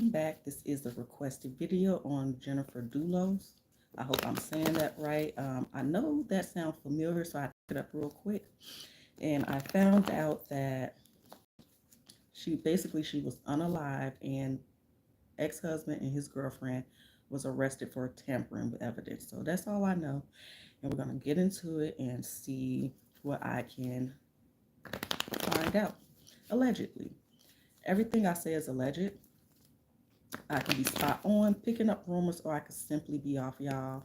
welcome back. This is a requested video on Jennifer Dulos. I hope I'm saying that right. I know that sounds familiar, so I looked it up real quick. And I found out that she was unalive, and ex-husband and his girlfriend was arrested for tampering with evidence. So that's all I know. And we're going to get into it and see what I can find out. Allegedly. Everything I say is alleged. I can be spot on picking up rumors, or I could simply be off, y'all.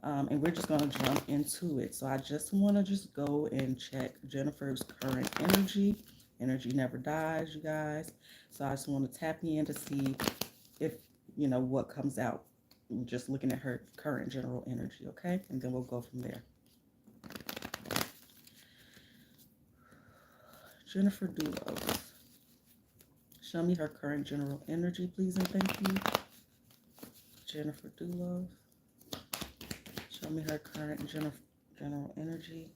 And we're just going to jump into it. So I just want to just go and check Jennifer's current energy. Energy never dies, you guys. So I just want to tap in to see if, what comes out. Just looking at her current general energy, okay? And then we'll go from there. Jennifer Dulos. Show me her current general energy, please and thank you. Jennifer Dulos. Show me her current general energy.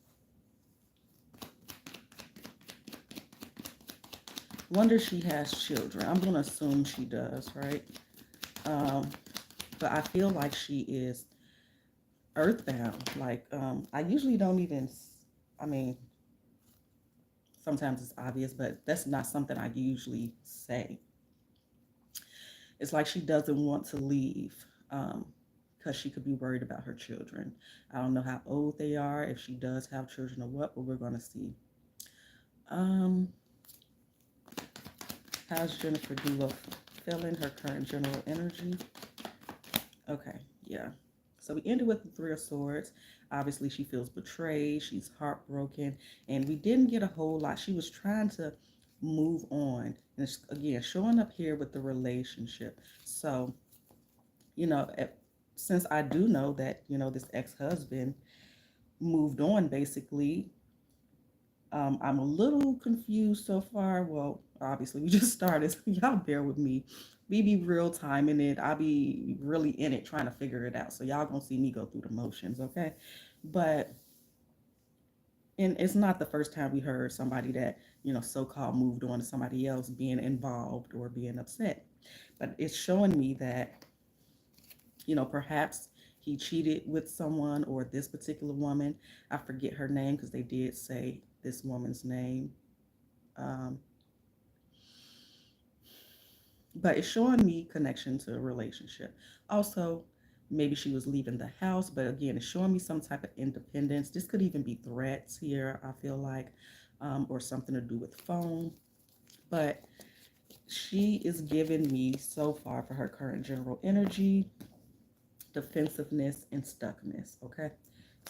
Wonder if she has children. I'm going to assume she does, right? But I feel like she is earthbound. Like, I usually don't even, I mean, sometimes it's obvious, but that's not something I usually say. It's like she doesn't want to leave because she could be worried about her children. I don't know how old they are, if she does have children or what, but we're going to see. How's Jennifer Dulos feeling, her current general energy? Okay, yeah. So we ended with the Three of Swords. Obviously, she feels betrayed. She's heartbroken. And we didn't get a whole lot. She was trying to move on. And it's, again, showing up here with the relationship. So, since I do know that, this ex-husband moved on, basically, I'm a little confused so far. Well, obviously, we just started. So y'all bear with me. We be real time in it. I be really in it trying to figure it out. So y'all gonna see me go through the motions, okay? But and it's not the first time we heard somebody that, so-called moved on to somebody else being involved or being upset. But it's showing me that, perhaps he cheated with someone, or this particular woman. I forget her name because they did say this woman's name. But it's showing me connection to a relationship. Also, maybe she was leaving the house, but again, it's showing me some type of independence. This could even be threats here, I feel like, or something to do with phone. But she is giving me so far for her current general energy, defensiveness, and stuckness, okay?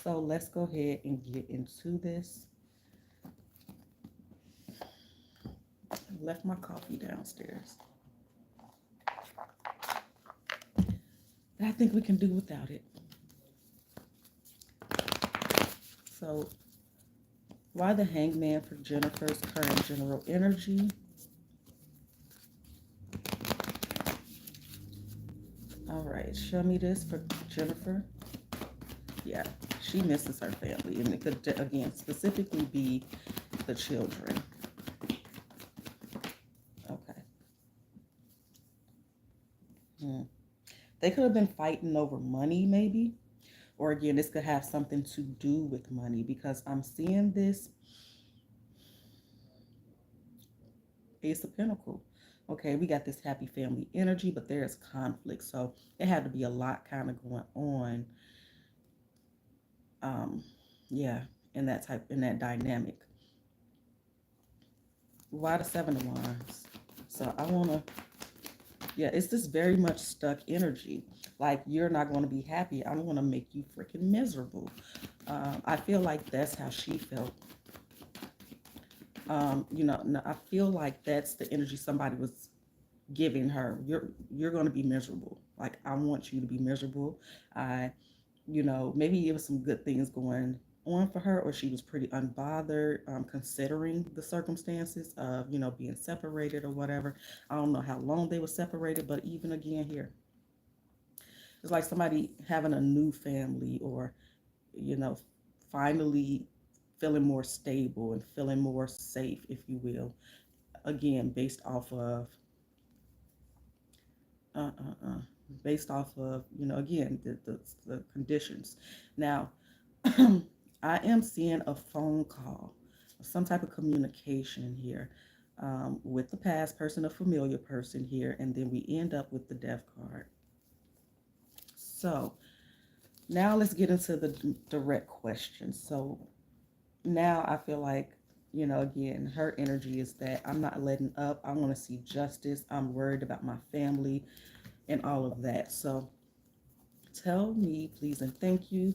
So let's go ahead and get into this. I left my coffee downstairs. I think we can do without it. So, why the Hangman for Jennifer's current general energy? All right, show me this for Jennifer. Yeah, she misses her family, and it could, again, specifically be the children. Okay. They could have been fighting over money, maybe. Or again, this could have something to do with money, because I'm seeing this Ace of Pentacles. Okay, we got this happy family energy, but there's conflict. So it had to be a lot kind of going on. Yeah, in that dynamic. Why the Seven of Wands? So I want to, yeah, it's this very much stuck energy. Like, you're not going to be happy. I'm going to make you freaking miserable. I feel like that's how she felt. I feel like that's the energy somebody was giving her. You're going to be miserable. Like, I want you to be miserable. Maybe it was some good things going on for her, or she was pretty unbothered, considering the circumstances of, being separated or whatever. I don't know how long they were separated, but even again here, it's like somebody having a new family, or, finally feeling more stable and feeling more safe, if you will. Again, based off of based off of, again, the conditions. Now, I am seeing a phone call, some type of communication here, with the past person, a familiar person here, and then we end up with the death card. So now let's get into the direct questions. So now I feel like, again, her energy is that I'm not letting up. I want to see justice. I'm worried about my family and all of that. So tell me, please, and thank you.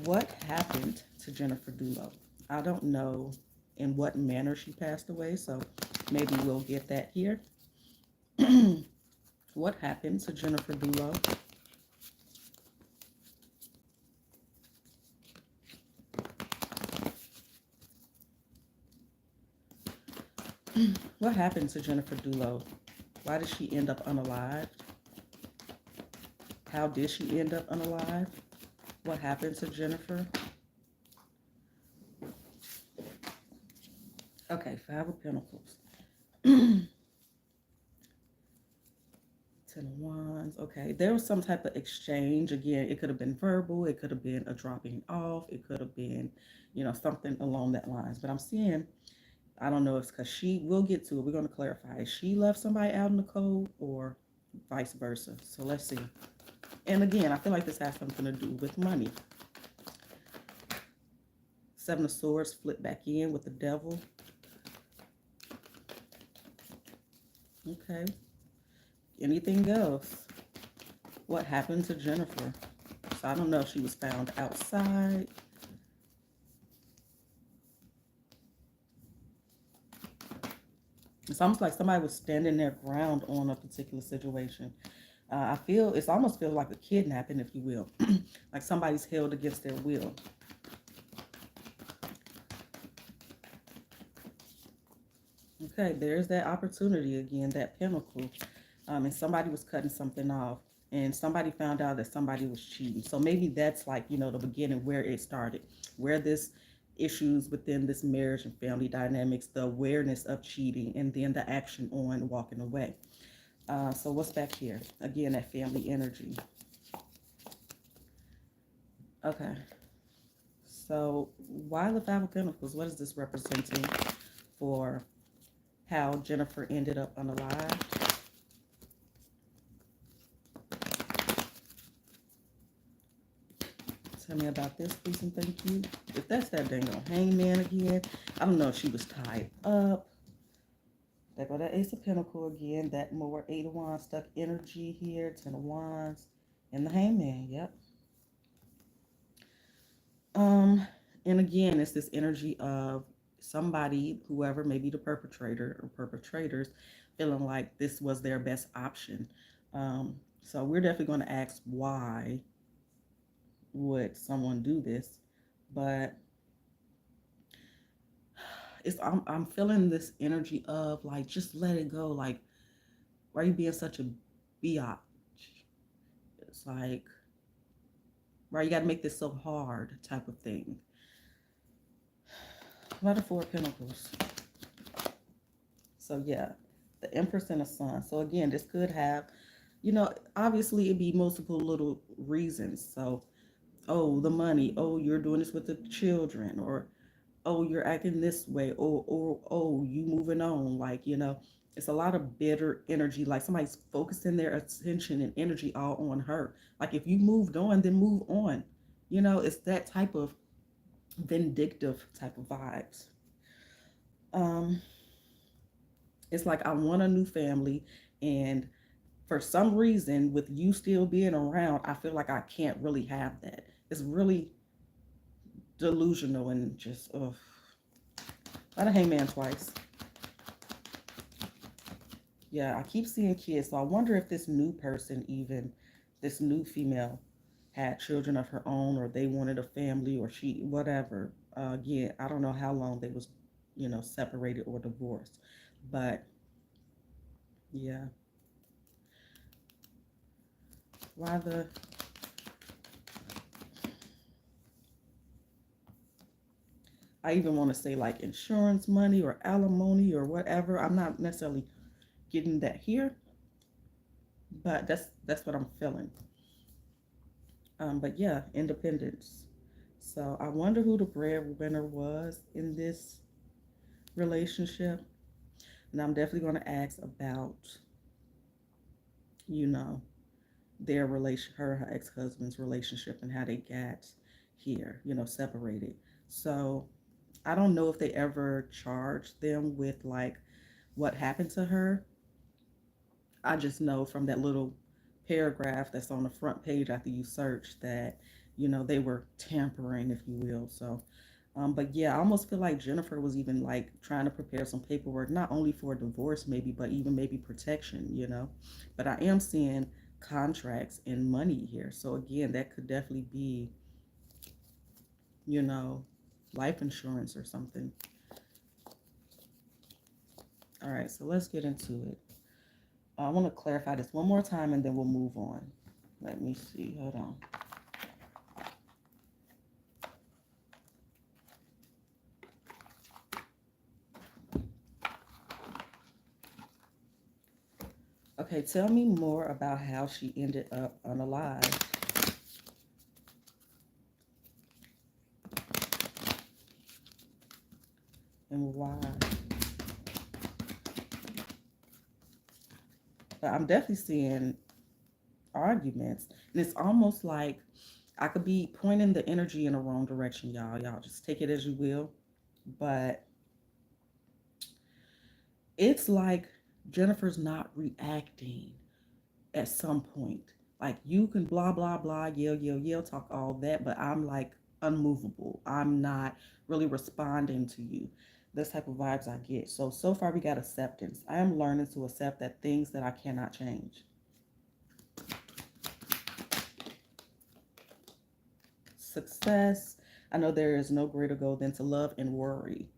What happened to Jennifer Dulos? I don't know in what manner she passed away, so maybe we'll get that here. What happened to Jennifer Dulos? What happened to Jennifer Dulos? Why did she end up unalived? How did she end up unalived? What happened to Jennifer? Okay, Five of Pentacles. Ten of Wands. Okay, there was some type of exchange. Again, it could have been verbal. It could have been a dropping off. It could have been, something along that lines. But I'm seeing, I don't know if it's because we'll get to it. We're going to clarify. She left somebody out in the cold or vice versa. So let's see. And again, I feel like this has something to do with money. Seven of Swords flip back in with the Devil. Okay. Anything else? What happened to Jennifer? So I don't know if she was found outside. It's almost like somebody was standing their ground on a particular situation. I feel it's almost feels like a kidnapping, if you will, like somebody's held against their will. Okay, there's that opportunity again, that pinnacle, and somebody was cutting something off, and somebody found out that somebody was cheating. So maybe that's like, the beginning where it started, where this issues within this marriage and family dynamics, the awareness of cheating, and then the action on walking away. So what's back here? Again, that family energy. Okay. So why the Five of Pentacles? What is this representing for how Jennifer ended up unalived? Tell me about this, please, and thank you. If that's that dang old Hangman again, I don't know if she was tied up. There go that Ace of Pentacles again, that more Eight of Wands stuck energy here, Ten of Wands, and the Hangman, yep. And again, it's this energy of somebody, whoever, maybe the perpetrator or perpetrators, feeling like this was their best option. So we're definitely going to ask why would someone do this, but I'm feeling this energy of like, just let it go. Like, why are you being such a biatch? It's like, why you got to make this so hard type of thing. What are Four of Pentacles? So yeah, the Empress and the Sun. So again, this could have, obviously it'd be multiple little reasons. So, oh, the money. Oh, you're doing this with the children, or oh, you're acting this way, or oh, you moving on. Like, it's a lot of bitter energy. Like somebody's focusing their attention and energy all on her. Like if you moved on, then move on. It's that type of vindictive type of vibes. Um, it's like I want a new family, and for some reason, with you still being around, I feel like I can't really have that. It's really delusional and just, ugh. Not a Hangman twice. Yeah, I keep seeing kids, so I wonder if this new person, even this new female, had children of her own, or they wanted a family, or she, whatever. Again, I don't know how long they was, separated or divorced, but yeah. Why the? I even want to say like insurance money or alimony or whatever. I'm not necessarily getting that here, but that's what I'm feeling. But yeah, independence. So I wonder who the breadwinner was in this relationship. And I'm definitely going to ask about, you know, their relation, her ex-husband's relationship and how they got here, separated. So I don't know if they ever charged them with like what happened to her. I just know from that little paragraph that's on the front page after you search that, they were tampering, if you will. So, but yeah, I almost feel like Jennifer was even like trying to prepare some paperwork, not only for a divorce, maybe, but even maybe protection. But I am seeing contracts and money here. So again, that could definitely be, you know, life insurance or something. All right, so let's get into it. I want to clarify this one more time and then we'll move on. Let me see. Hold on. Okay, tell me more about how she ended up unalive and why. But I'm definitely seeing arguments, and it's almost like I could be pointing the energy in the wrong direction, y'all. Y'all just take it as you will. But it's like Jennifer's not reacting at some point. Like you can blah blah blah, yell yell yell, talk all that, but I'm like unmovable. I'm not really responding to you. This type of vibes I get. So far we got acceptance. I am learning to accept that things that I cannot change. Success. I know there is no greater goal than to love and worry.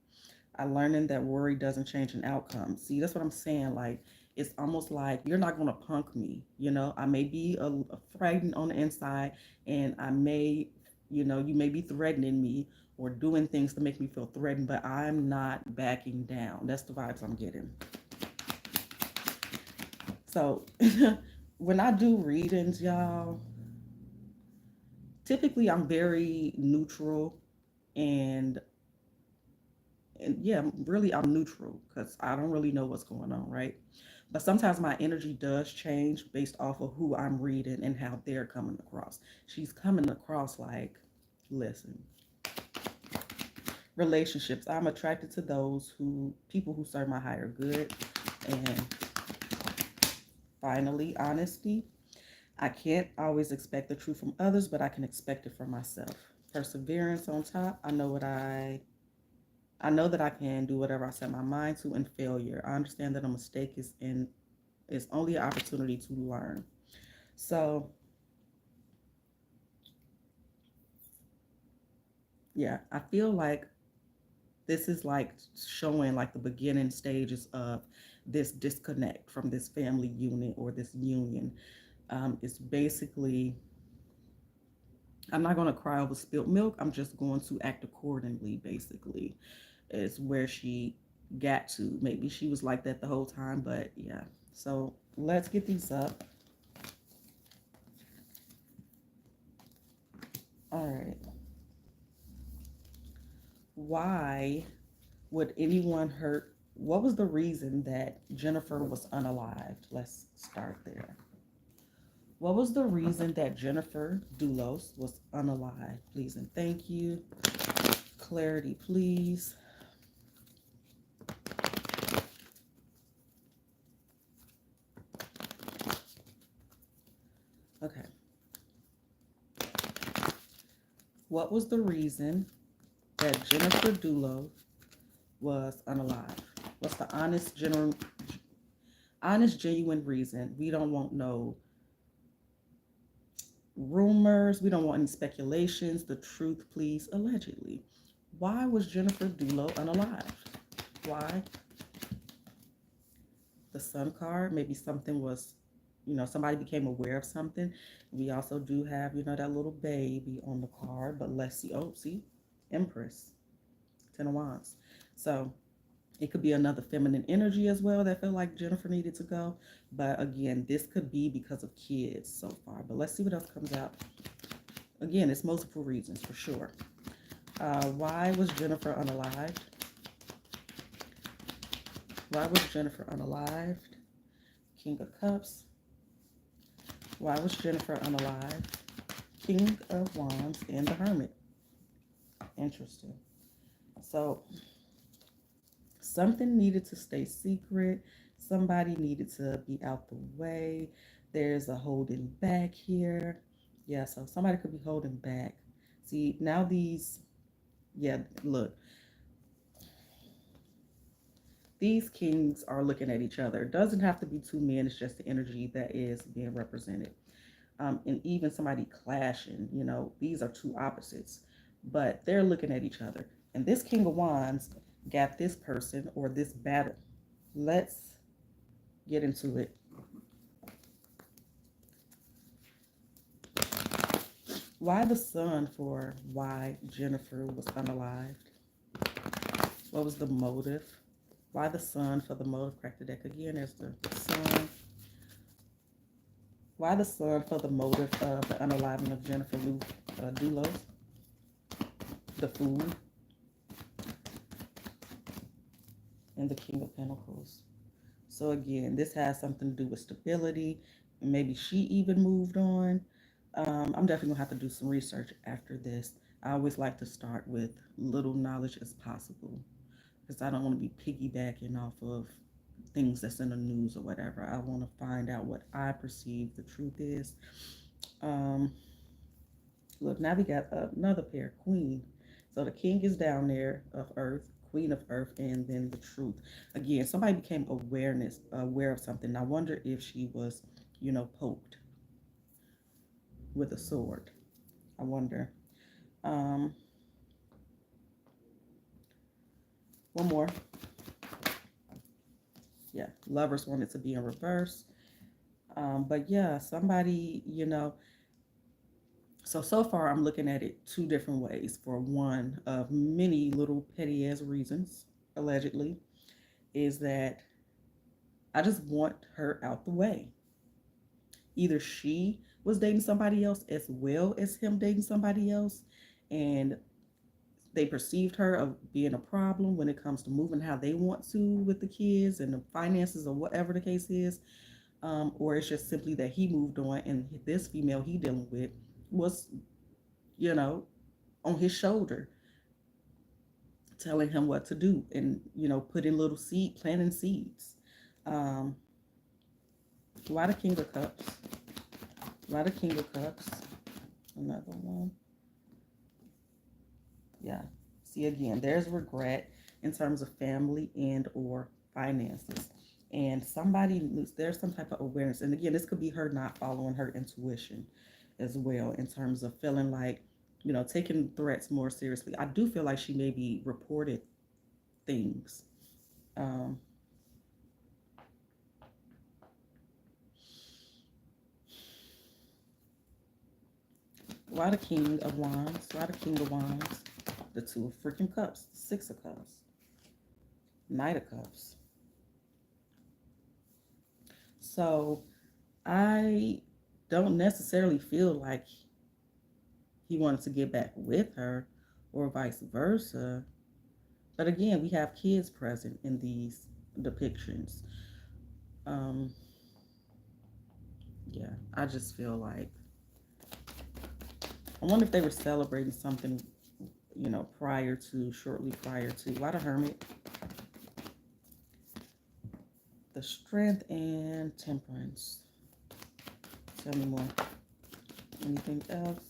I learning that worry doesn't change an outcome. See, that's what I'm saying. Like, it's almost like you're not going to punk me. I may be a frightened on the inside, and I may, you may be threatening me or doing things to make me feel threatened, but I'm not backing down. That's the vibes I'm getting. So, when I do readings, y'all, typically I'm very neutral and yeah, really I'm neutral because I don't really know what's going on, right? But sometimes my energy does change based off of who I'm reading and how they're coming across. She's coming across like, listen, relationships. I'm attracted to those people who serve my higher good. And finally, honesty. I can't always expect the truth from others, but I can expect it from myself. Perseverance on top. I know that I can do whatever I set my mind to, and failure. I understand that a mistake is only an opportunity to learn. So yeah, I feel like this is like showing like the beginning stages of this disconnect from this family unit or this union. It's basically, I'm not going to cry over spilt milk. I'm just going to act accordingly, basically, is where she got to. Maybe she was like that the whole time, but yeah. So let's get these up. All right. Why would anyone hurt? What was the reason that Jennifer was unalived? Let's start there. What was the reason that Jennifer Dulos was unalived? Please and thank you. Clarity, please. Okay. What was the reason that Jennifer Dulos was unalive? What's the honest, genuine reason? We don't want no rumors. We don't want any speculations. The truth, please. Allegedly. Why was Jennifer Dulos unalive? Why? The sun card. Maybe something was, somebody became aware of something. We also do have, that little baby on the card. But let's see. Oh, see, Empress, Ten of Wands. So It could be another feminine energy as well that felt like Jennifer needed to go. But again, this could be because of kids so far. But let's see what else comes out. Again, it's multiple reasons for sure. Why was Jennifer unalived? Why was Jennifer unalived? King of Cups. Why was Jennifer unalived? King of Wands and the Hermit. Interesting. So something needed to stay secret. Somebody needed to be out the way. There's a holding back here. Yeah, so somebody could be holding back. See, now these, yeah, look, these kings are looking at each other. It doesn't have to be two men, it's just the energy that is being represented. And even somebody clashing, these are two opposites, but they're looking at each other. And this King of Wands got this person or this battle. Let's get into it. Why the sun for why Jennifer was unalived? What was the motive? Why the sun for the motive? Crack the deck again. There's the sun. Why the sun for the motive of the unaliving of Jennifer Dulos? The Fool. And the King of Pentacles. So again, this has something to do with stability. Maybe she even moved on. I'm definitely gonna have to do some research after this. I always like to start with little knowledge as possible because I don't want to be piggybacking off of things that's in the news or whatever. I want to find out what I perceive the truth is. Look, now we got another pair, Queen. So the king is down there of earth, queen of earth, and then the truth. Again, somebody became aware of something. I wonder if she was, poked with a sword. I wonder. One more. Yeah, lovers wanted to be in reverse. But yeah, somebody, so far I'm looking at it two different ways. For one of many little petty ass reasons, allegedly, is that I just want her out the way. Either she was dating somebody else as well as him dating somebody else, and they perceived her of being a problem when it comes to moving how they want to with the kids and the finances or whatever the case is. Or it's just simply that he moved on and this female he dealing with was, you know, on his shoulder, telling him what to do and, putting little planting seeds. Um, why the King of Cups? Why the King of Cups? Another one. Yeah. See, again, there's regret in terms of family and or finances. And there's some type of awareness. And again, this could be her not following her intuition as well in terms of feeling like, taking threats more seriously. I do feel like she maybe reported things. Um, why the King of Wands? Why the King of Wands? The Two of freaking Cups, the Six of Cups, Knight of Cups. So I don't necessarily feel like he wanted to get back with her or vice versa. But again, we have kids present in these depictions. Um, yeah, I just feel like I wonder if they were celebrating something, shortly prior to. Why the Hermit? The Strength and Temperance. Tell me more. Anything else?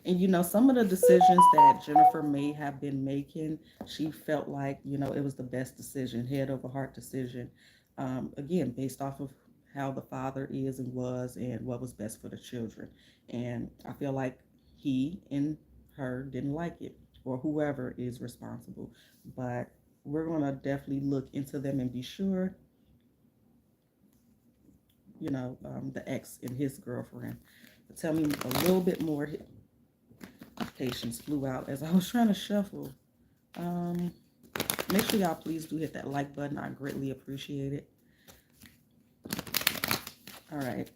And some of the decisions that Jennifer may have been making, she felt like, it was the best decision, head over heart decision. Again, based off of how the father is and was and what was best for the children. And I feel like he and her didn't like it, or whoever is responsible. But we're going to definitely look into them and be sure, the ex and his girlfriend. Tell me a little bit more. Patience flew out as I was trying to shuffle. Um, Make sure y'all please do hit that like button. I greatly appreciate it. All right.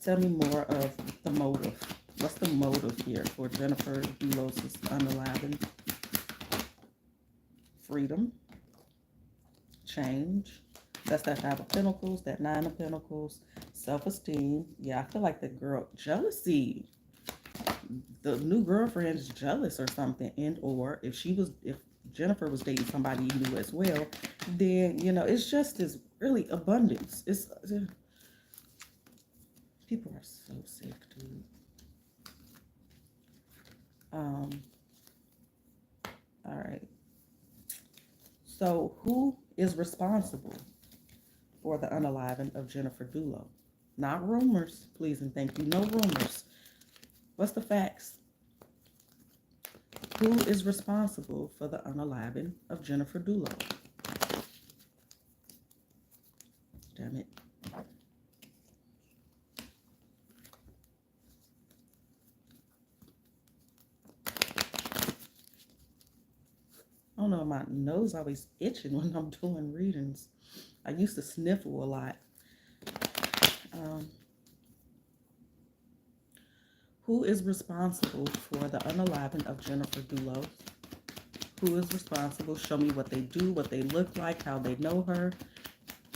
Tell me more of the motive. What's the motive here for Jennifer Dulos' unalivened? Freedom, change. That's that Five of Pentacles, that Nine of Pentacles, self-esteem. Yeah, I feel like the girl, jealousy. The new girlfriend's jealous or something. And or if Jennifer was dating somebody you knew as well, then, it's just this really abundance. People are so sick, dude. Um, all right. So who is responsible for the unaliving of Jennifer Dulo? Not rumors, please and thank you. No rumors. What's the facts? Who is responsible for the unaliving of Jennifer Dulo? Damn it. I don't know, my nose always itching when I'm doing readings. I used to sniffle a lot. Um, who is responsible for the unaliving of Jennifer Dulos? Who is responsible? Show me what they do, what they look like, how they know her,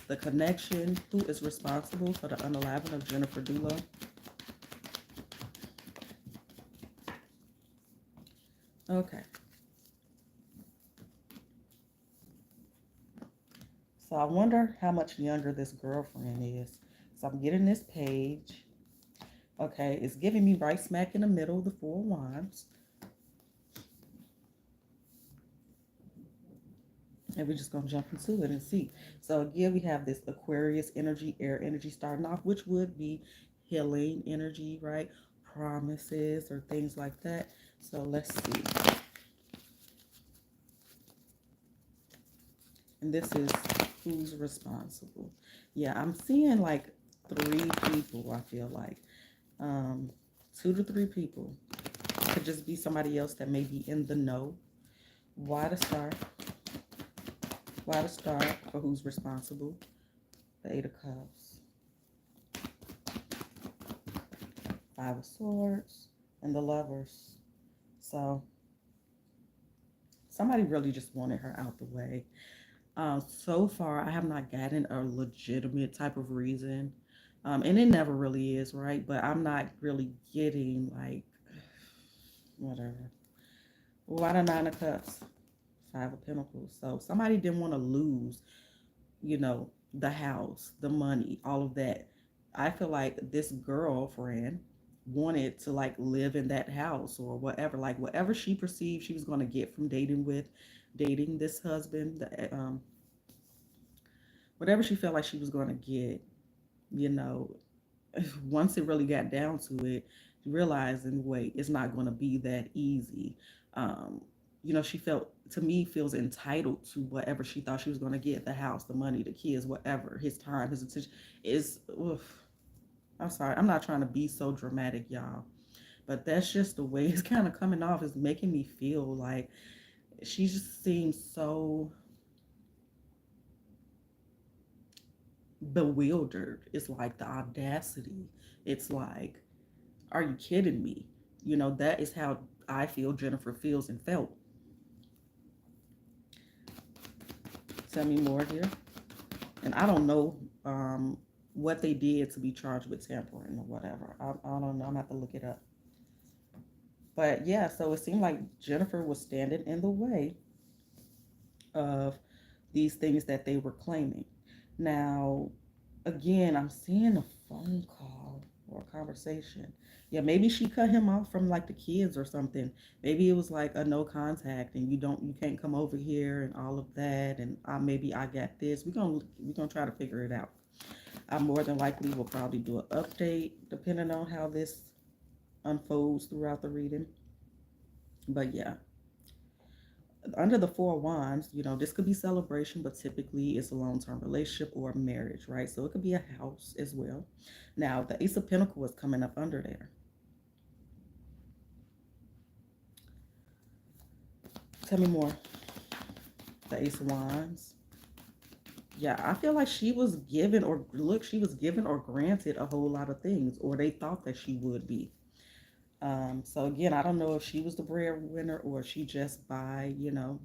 the connection. Who is responsible for the unaliving of Jennifer Dulos? Okay. So I wonder how much younger this girlfriend is. So I'm getting this page. Okay, it's giving me right smack in the middle, the Four of Wands. And we're just going to jump into it and see. So again, we have this Aquarius energy, air energy starting off, which would be healing energy, right? Promises or things like that. So let's see. And this is who's responsible. Yeah, I'm seeing like 3 people, I feel like. 2 to 3 people. Could just be somebody else that may be in the know. Why the star? Why the star for who's responsible? The Eight of Cups. 5 of Swords. And the Lovers. So somebody really just wanted her out the way. So far, I have not gotten a legitimate type of reason. And it never really is, right? But I'm not really getting like, whatever. Why the Nine of Cups? 5 of Pentacles. So somebody didn't want to lose, the house, the money, all of that. I feel like this girlfriend wanted to like live in that house or whatever, like whatever she perceived she was going to get from dating this husband, whatever she felt like she was going to get, you know, once it really got down to it, realizing, wait, it's not going to be that easy. Um, she felt, to me, feels entitled to whatever she thought she was going to get, the house, the money, the kids, whatever, his time, his attention. Is, I'm sorry, I'm not trying to be so dramatic, y'all, but that's just the way it's kind of coming off. It's making me feel like she just seems so bewildered. It's like the audacity. It's like, are you kidding me? That is how I feel Jennifer feels and felt. Tell me more here. And I don't know what they did to be charged with tampering or whatever. I don't know. I'm going to have to look it up. But yeah, so it seemed like Jennifer was standing in the way of these things that they were claiming. Now, again, I'm seeing a phone call or a conversation. Yeah, maybe she cut him off from like the kids or something. Maybe it was like a no contact and you can't come over here and all of that, and maybe I got this. We're gonna try to figure it out. I more than likely will probably do an update depending on how this unfolds throughout the reading. But yeah, under the Four of Wands, this could be celebration, but typically it's a long-term relationship or marriage, right? So it could be a house as well. Now, the Ace of Pentacles is coming up under there. Tell me more. The Ace of Wands. Yeah, I feel like she was given she was given or granted a whole lot of things, or they thought that she would be. So again, I don't know if she was the breadwinner or she just by,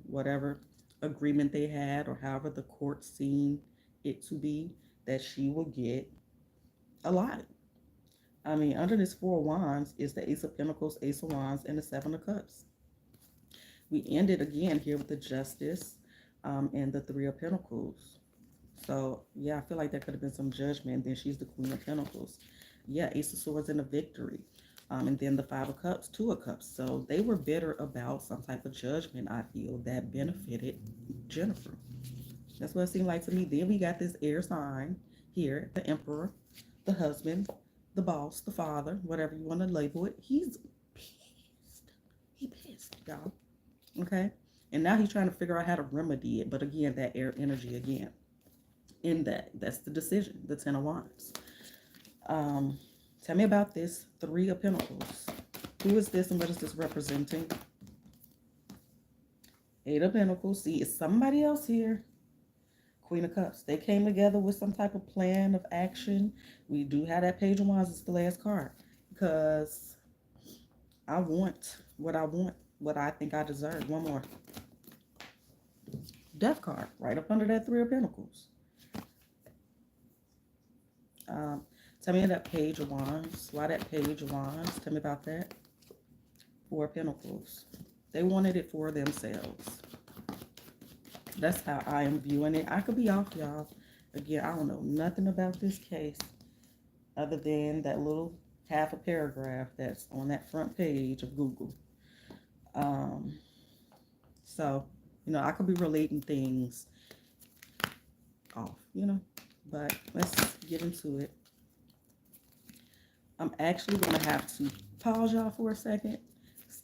whatever agreement they had or however the court seen it to be that she will get a lot. I mean, under this Four of Wands is the Ace of Pentacles, Ace of Wands, and the Seven of Cups. We ended again here with the Justice and the Three of Pentacles. So, yeah, I feel like there could have been some judgment. Then she's the Queen of Pentacles. Yeah, Ace of Swords and a victory. And then the Five of Cups, Two of Cups. So they were bitter about some type of judgment, I feel, that benefited Jennifer. That's what it seemed like to me. Then we got this air sign here, the Emperor, the husband, the boss, the father, whatever you want to label it. He's pissed. He pissed, y'all. Okay? And now he's trying to figure out how to remedy it. But again, that air energy again. In that's the decision, the Ten of Wands. Tell me about this Three of Pentacles. Who is this and what is this representing? Eight of Pentacles. See, it's somebody else here. Queen of Cups. They came together with some type of plan of action. We do have that Page of Wands. It's the last card. Because I want, what I think I deserve. One more. Death card. Right up under that Three of Pentacles. Tell me that Page of Wands. Why that Page of Wands? Tell me about that. Four of Pentacles. They wanted it for themselves. That's how I am viewing it. I could be off, y'all. Again, I don't know nothing about this case other than that little half a paragraph that's on that front page of Google. So, I could be relating things off, but let's get into it. I'm actually going to have to pause y'all for a second.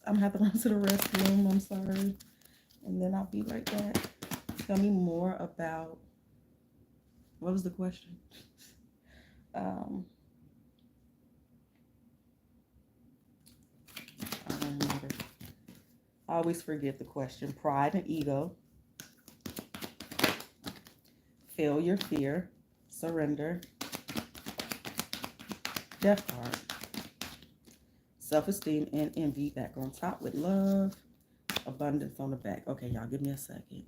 I'm going to have to run to the restroom. I'm sorry. And then I'll be right back. Tell me more about, what was the question? I don't remember. I always forget the question. Pride and ego. Failure, fear, surrender. Death card. Self-esteem and envy back on top with love. Abundance on the back. Okay, y'all, give me a second.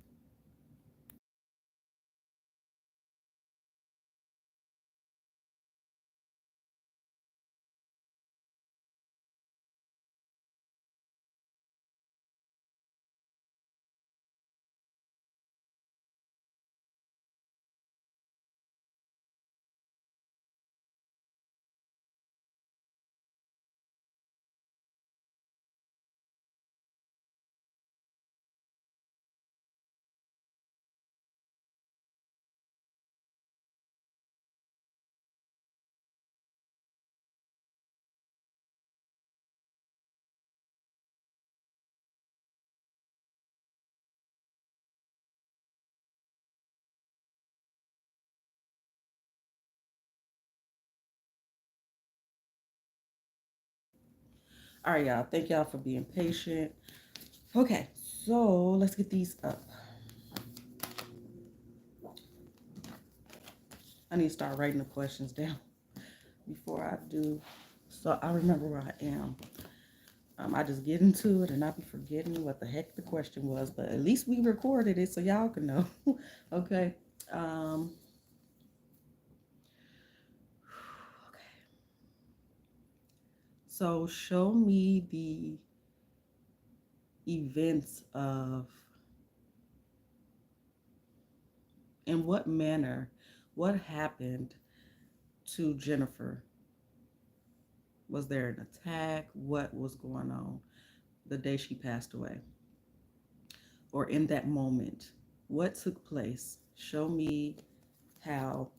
All right, y'all. Thank y'all for being patient. Okay, so let's get these up. I need to start writing the questions down before I do, so I remember where I am. I just get into it and I be forgetting what the heck the question was, but at least we recorded it so y'all can know. Okay. Okay. So show me the events of, in what manner, what happened to Jennifer. Was there an attack? What was going on the day she passed away? Or in that moment, what took place? Show me how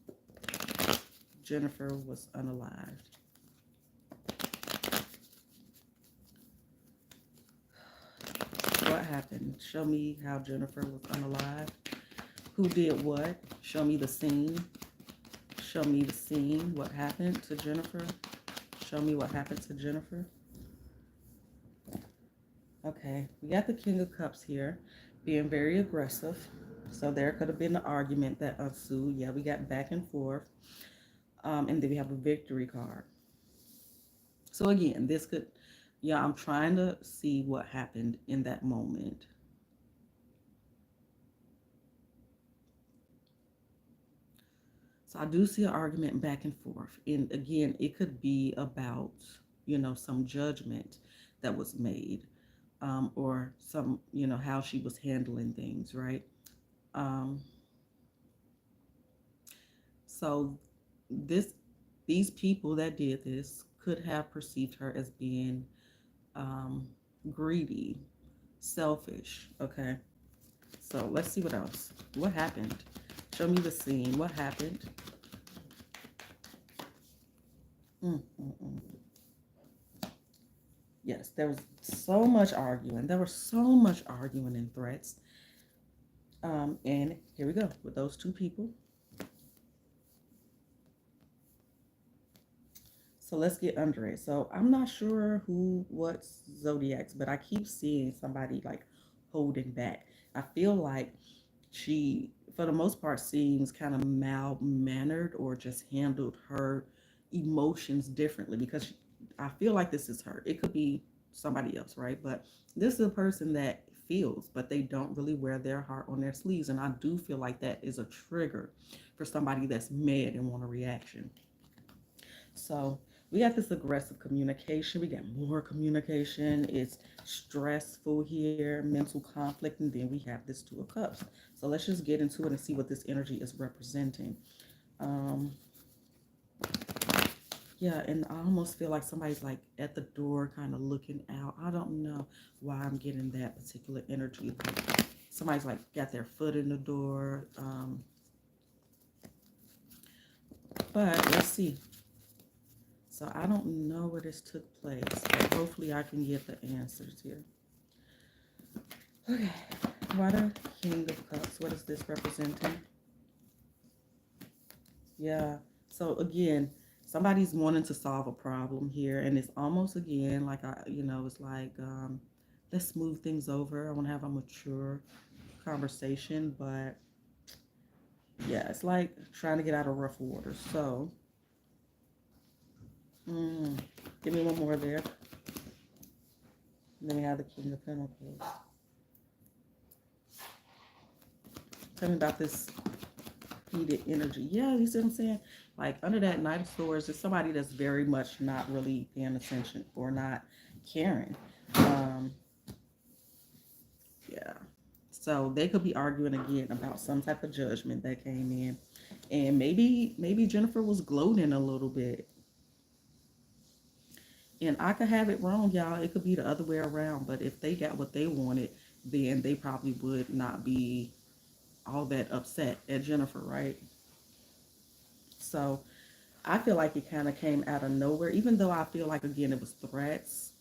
Jennifer was unalived. What happened? Show me how Jennifer was unalived. Who did what? Show me the scene. Show me the scene. What happened to Jennifer? Show me what happened to Jennifer. Okay, we got the King of Cups here, being very aggressive. So there could have been an argument that ensued. Yeah, we got back and forth. And then we have a victory card. So again, this could, yeah, I'm trying to see what happened in that moment. So I do see an argument back and forth. And again, it could be about, some judgment that was made, or some, how she was handling things, right? Um, so this, these people that did this could have perceived her as being um, greedy, selfish. Okay. So let's see what else. What happened? Show me the scene. What happened? Mm-mm-mm. Yes, there was so much arguing. There was so much arguing and threats. And here we go with those two people. So let's get under it. So I'm not sure what's zodiacs, but I keep seeing somebody like holding back. I feel like she, for the most part, seems kind of mild mannered or just handled her emotions differently because I feel like this is her. It could be somebody else, right? But this is a person that feels, but they don't really wear their heart on their sleeves. And I do feel like that is a trigger for somebody that's mad and want a reaction. So we got this aggressive communication. We got more communication. It's stressful here, mental conflict, and then we have this Two of Cups. So let's just get into it and see what this energy is representing. Um, yeah, and I almost feel like somebody's like at the door, kind of looking out. I don't know why I'm getting that particular energy. Somebody's like got their foot in the door. But let's see. So I don't know where this took place, but hopefully I can get the answers here. Okay, Water, King of Cups. What is this representing? Yeah. So again, somebody's wanting to solve a problem here, and it's almost again like it's like let's smooth things over. I want to have a mature conversation, but yeah, it's like trying to get out of rough water. So, mm, give me one more there. And then we have the King of Pentacles. Tell me about this heated energy. Yeah, you see what I'm saying? Like under that Knight of Swords, there's somebody that's very much not really paying attention or not caring. Um, yeah. So they could be arguing again about some type of judgment that came in. And maybe Jennifer was gloating a little bit. And I could have it wrong, y'all. It could be the other way around. But if they got what they wanted, then they probably would not be all that upset at Jennifer, right? So I feel like it kind of came out of nowhere, even though I feel like, again, it was threats.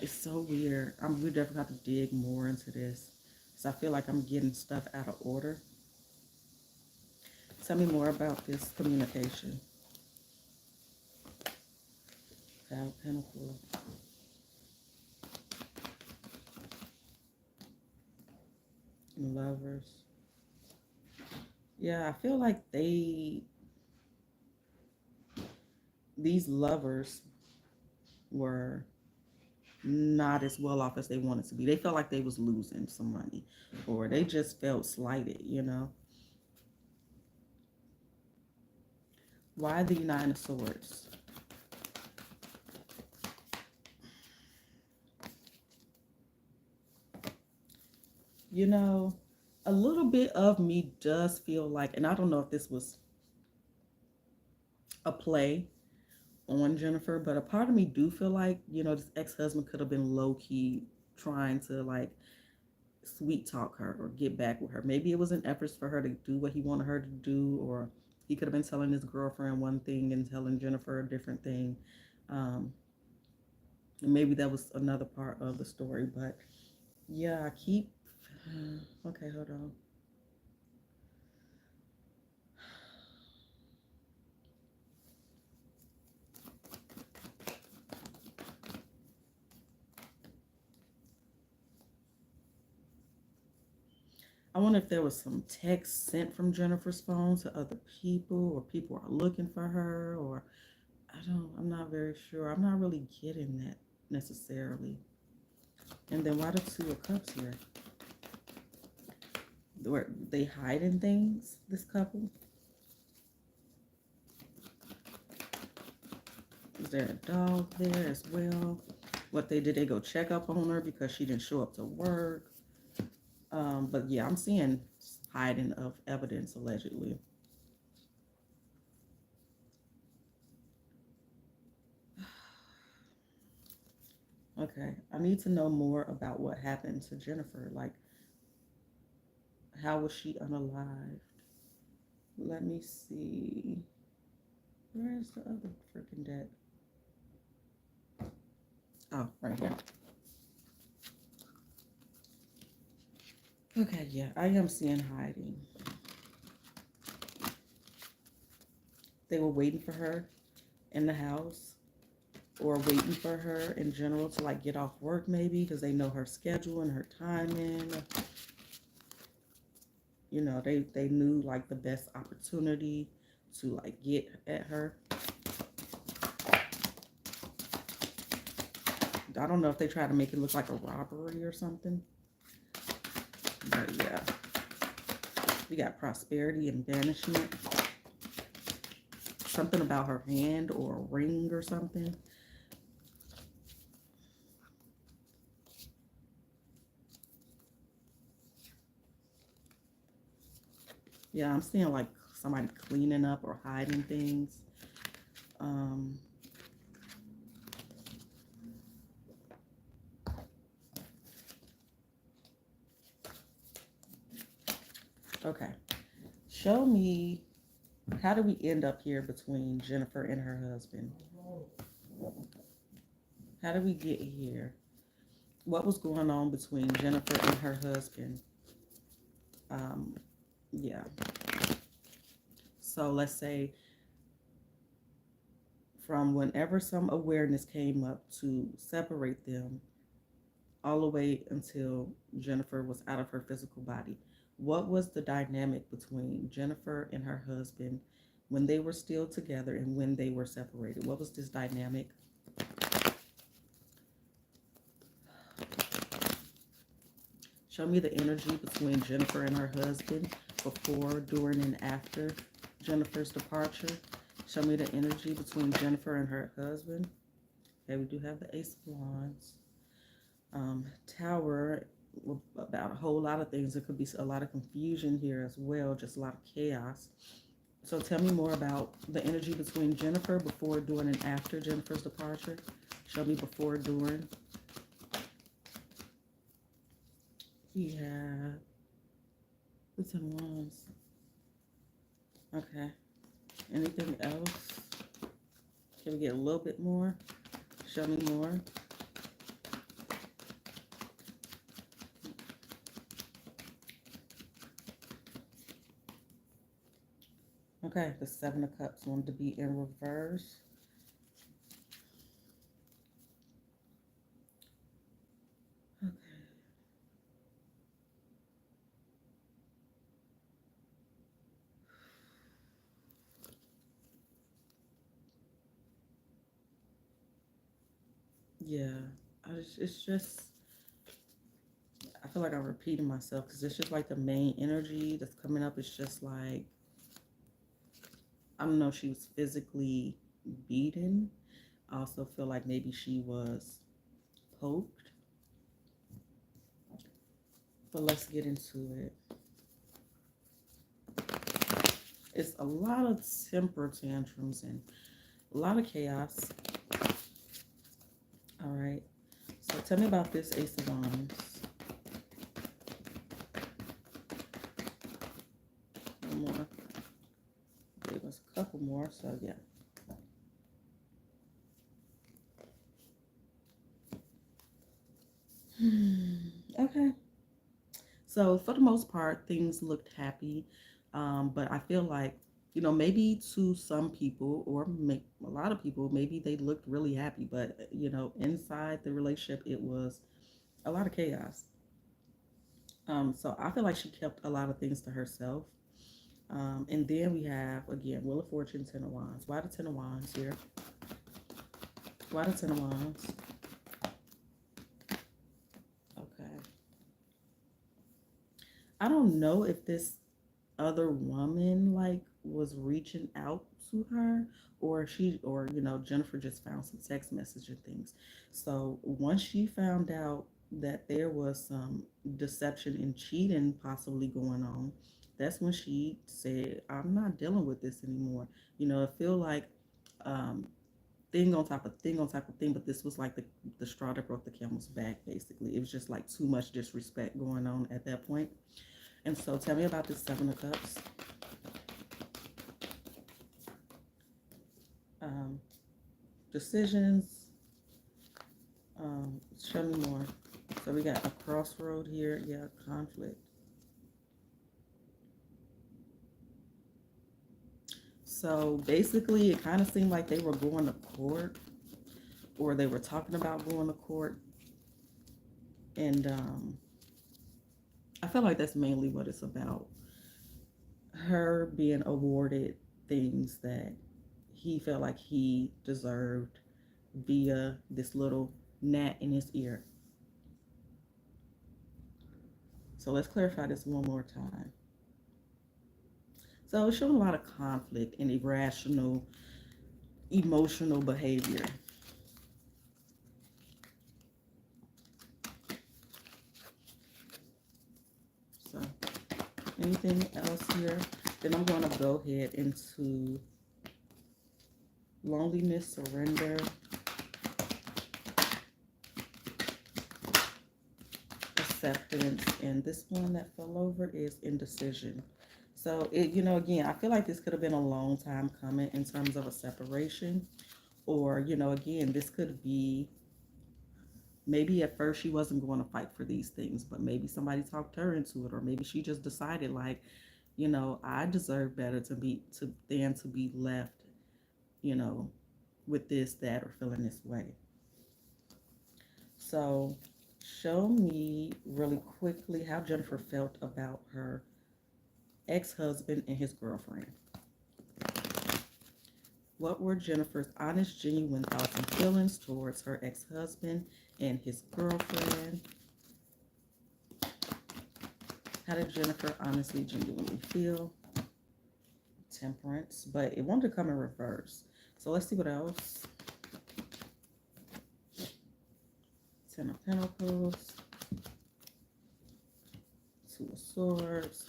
It's so weird. We definitely have to dig more into this. So I feel like I'm getting stuff out of order. Tell me more about this communication. Five of Pentacles. Lovers. Yeah, I feel like these lovers were not as well off as they wanted to be. They felt like they was losing some money, or they just felt slighted. Why the Nine of Swords? You know, a little bit of me does feel like, and I don't know if this was a play on Jennifer, but a part of me do feel like, this ex-husband could have been low-key trying to like sweet talk her or get back with her. Maybe it was an effort for her to do what he wanted her to do, or he could have been telling his girlfriend one thing and telling Jennifer a different thing. Um, and maybe that was another part of the story, but yeah, I keep, okay, hold on. I wonder if there was some text sent from Jennifer's phone to other people, or people are looking for her, or I'm not very sure. I'm not really getting that necessarily. And then why the Two of Cups here? Were they hiding things, this couple? Is there a dog there as well? What they did, they go check up on her because she didn't show up to work. But yeah, I'm seeing hiding of evidence allegedly. Okay, I need to know more about what happened to Jennifer. Like, how was she unalived? Let me see. Where's the other freaking deck? Oh, right here. Okay, yeah, I am seeing hiding. They were waiting for her in the house, or waiting for her in general to like get off work maybe because they know her schedule and her timing. You know, they knew like the best opportunity to like get at her. I don't know if they try to make it look like a robbery or something. But yeah. We got prosperity and banishment. Something about her hand or a ring or something. Yeah, I'm seeing like somebody cleaning up or hiding things. Um, okay. Show me, how do we end up here between Jennifer and her husband? How did we get here? What was going on between Jennifer and her husband? Um, yeah. So let's say from whenever some awareness came up to separate them, all the way until Jennifer was out of her physical body. What was the dynamic between Jennifer and her husband when they were still together and when they were separated? What was this dynamic? Show me the energy between Jennifer and her husband before, during, and after Jennifer's departure. Show me the energy between Jennifer and her husband. Okay, we do have the Ace of Wands. Tower, about a whole lot of things. There could be a lot of confusion here as well, just a lot of chaos. So tell me more about the energy between Jennifer before, during, and after Jennifer's departure. Show me before, during. We have the Ten of Wands. Okay. Anything else? Can we get a little bit more? Show me more. Okay, the Seven of Cups wanted to be in reverse. Okay. Yeah, it's just, I feel like I'm repeating myself because it's just like the main energy that's coming up. It's just like, I don't know, she was physically beaten. I also feel like maybe she was poked. But let's get into it. It's a lot of temper tantrums and a lot of chaos. All right. So tell me about this Ace of Wands. One more. Give us a couple more. So yeah. Okay. So for the most part, things looked happy. But I feel like, you know, maybe to some people or a lot of people, maybe they looked really happy. But, you know, inside the relationship, it was a lot of chaos. So I feel like she kept a lot of things to herself. And then we have, again, Wheel of Fortune, Ten of Wands. Why the Ten of Wands here? Why the Ten of Wands? Okay. I don't know if this other woman like was reaching out to her, or she, or Jennifer just found some text message and things. So once she found out that there was some deception and cheating possibly going on, that's when she said, I'm not dealing with this anymore. It feel like um thing on top of thing on top of thing, but this was like the straw that broke the camel's back. Basically, it was just like too much disrespect going on at that point. And so tell me about this Seven of Cups. um, Decisions. Show me more. So we got a crossroad here. Yeah, conflict. So basically, it kind of seemed like they were going to court, or they were talking about going to court, and I feel like that's mainly what it's about. Her being awarded things that he felt like he deserved via this little gnat in his ear. So let's clarify this one more time. So it's showing a lot of conflict and irrational, emotional behavior. So anything else here? Then I'm going to go ahead into loneliness, surrender, acceptance, and this one that fell over is indecision. So again, I feel like this could have been a long time coming in terms of a separation, or again, this could be maybe at first she wasn't going to fight for these things, but maybe somebody talked her into it, or maybe she just decided like, I deserve better to be left, you know, with this, that, or feeling this way. So show me really quickly how Jennifer felt about her ex-husband and his girlfriend. What were Jennifer's honest, genuine thoughts and feelings towards her ex-husband and his girlfriend? How did Jennifer honestly, genuinely feel? Temperance, but it wanted to come in reverse. So let's see what else. Ten of Pentacles, Two of Swords,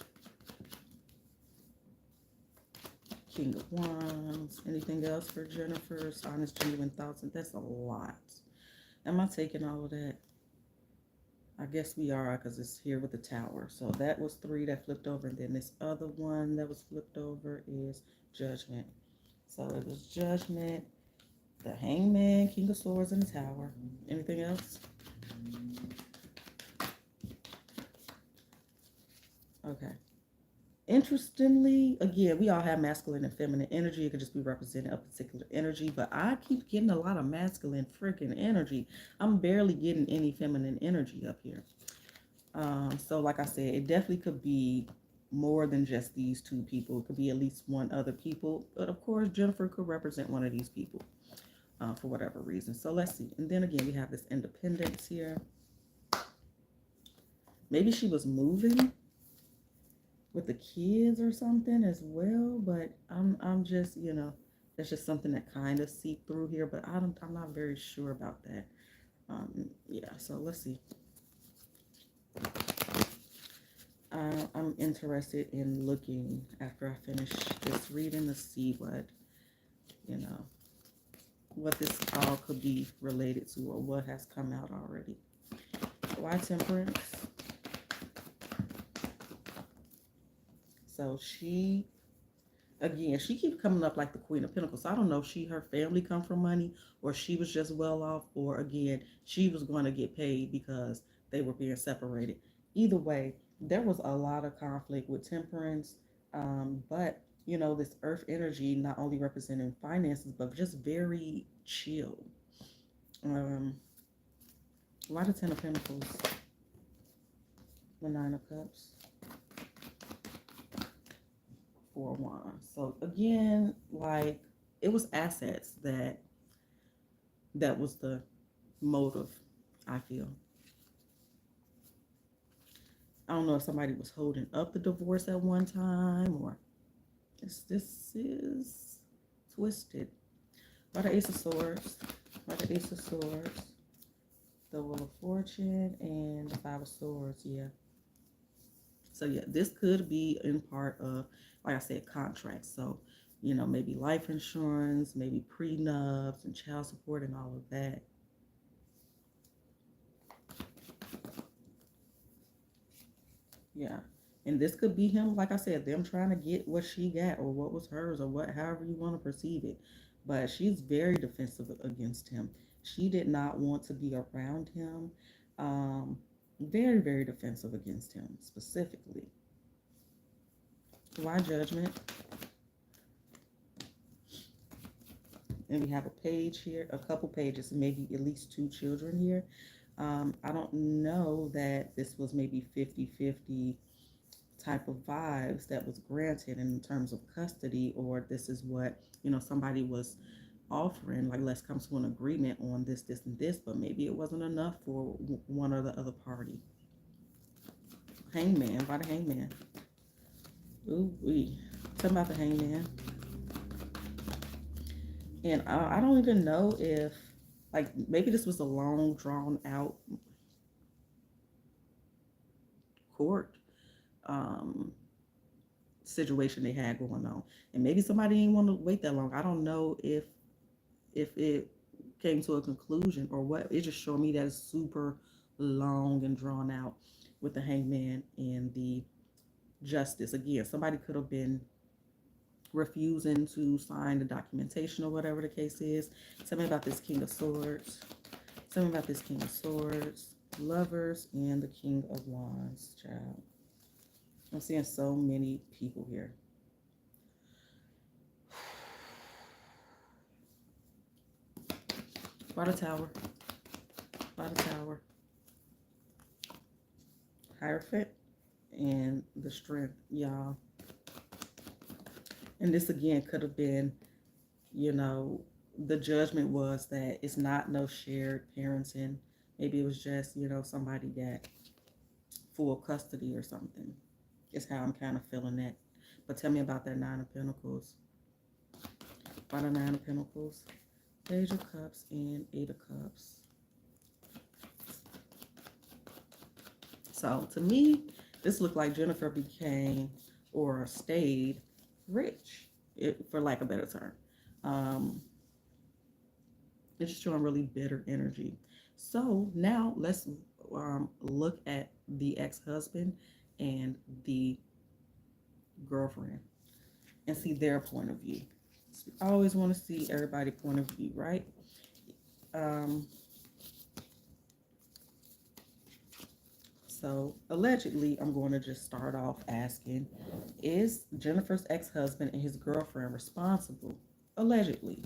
King of Wands. Anything else for Jennifer's honest, genuine thoughts? And that's a lot. Am I taking all of that? I guess we are, because it's here with the Tower. So that was 3 that flipped over. And then this other one that was flipped over is Judgment. So it was Judgment, the Hangman, King of Swords, and the Tower. Anything else? Okay. Interestingly, again, we all have masculine and feminine energy. It could just be representing a particular energy, but I keep getting a lot of masculine freaking energy. I'm barely getting any feminine energy up here. So like I said, it definitely could be more than just these two people. It could be at least one other people, but of course, Jennifer could represent one of these people for whatever reason. So let's see. And then again, we have this independence here. Maybe she was moving with the kids or something as well, but I'm just, that's just something that kind of seeped through here, but I'm not very sure about that. Yeah, so let's see. I'm interested in looking after I finish this reading to see what this all could be related to, or what has come out already. Why Temperance? So she keeps coming up like the Queen of Pentacles. So I don't know if her family come from money, or she was just well off, or again, she was going to get paid because they were being separated. Either way, there was a lot of conflict with Temperance. But this earth energy not only representing finances, but just very chill. Why the Ten of Pentacles? The Nine of Cups. Four of Wands. So again, like it was assets that was the motive, I feel. I don't know if somebody was holding up the divorce at one time or this is twisted. By the Ace of Swords, by the Ace of Swords, the Wheel of Fortune, and the Five of Swords, yeah. So yeah, this could be in part of, like I said, contracts. So, you know, maybe life insurance, maybe prenups and child support and all of that. Yeah. And this could be him, like I said, them trying to get what she got or what was hers or what, however you want to perceive it. But she's very defensive against him. She did not want to be around him. Um, very, very defensive against him specifically. Why Judgment? And we have a page here, a couple pages, maybe at least two children here. I don't know that this was maybe 50-50 type of vibes that was granted in terms of custody, or this is what, you know, somebody was offering, like let's come to an agreement on this, and this, but maybe it wasn't enough for one or the other party. Hangman, why the Hangman? Ooh, wee. Tell me about the Hangman. And I don't even know if, like, maybe this was a long, drawn out court um, situation they had going on, and maybe somebody didn't want to wait that long. I don't know if it came to a conclusion or what. It just showed me that it's super long and drawn out with the Hangman and the Justice. Again, somebody could have been refusing to sign the documentation or whatever the case is. Tell me about this King of Swords. Tell me about this King of Swords, Lovers, and the King of Wands, child. I'm seeing so many people here. By the Tower. By the Tower. Hierophant and the Strength, y'all. And this again could have been, you know, the judgment was that it's not no shared parenting. Maybe it was just, you know, somebody got full custody or something. Is how I'm kind of feeling that. But tell me about that Nine of Pentacles. By the Nine of Pentacles, Page of Cups, and Eight of Cups. So to me, this looked like Jennifer became or stayed rich, for lack of a better term. It's showing really bitter energy. So now let's look at the ex-husband and the girlfriend and see their point of view. I always want to see everybody's point of view, right? So allegedly, I'm going to just start off asking, is Jennifer's ex-husband and his girlfriend responsible, allegedly,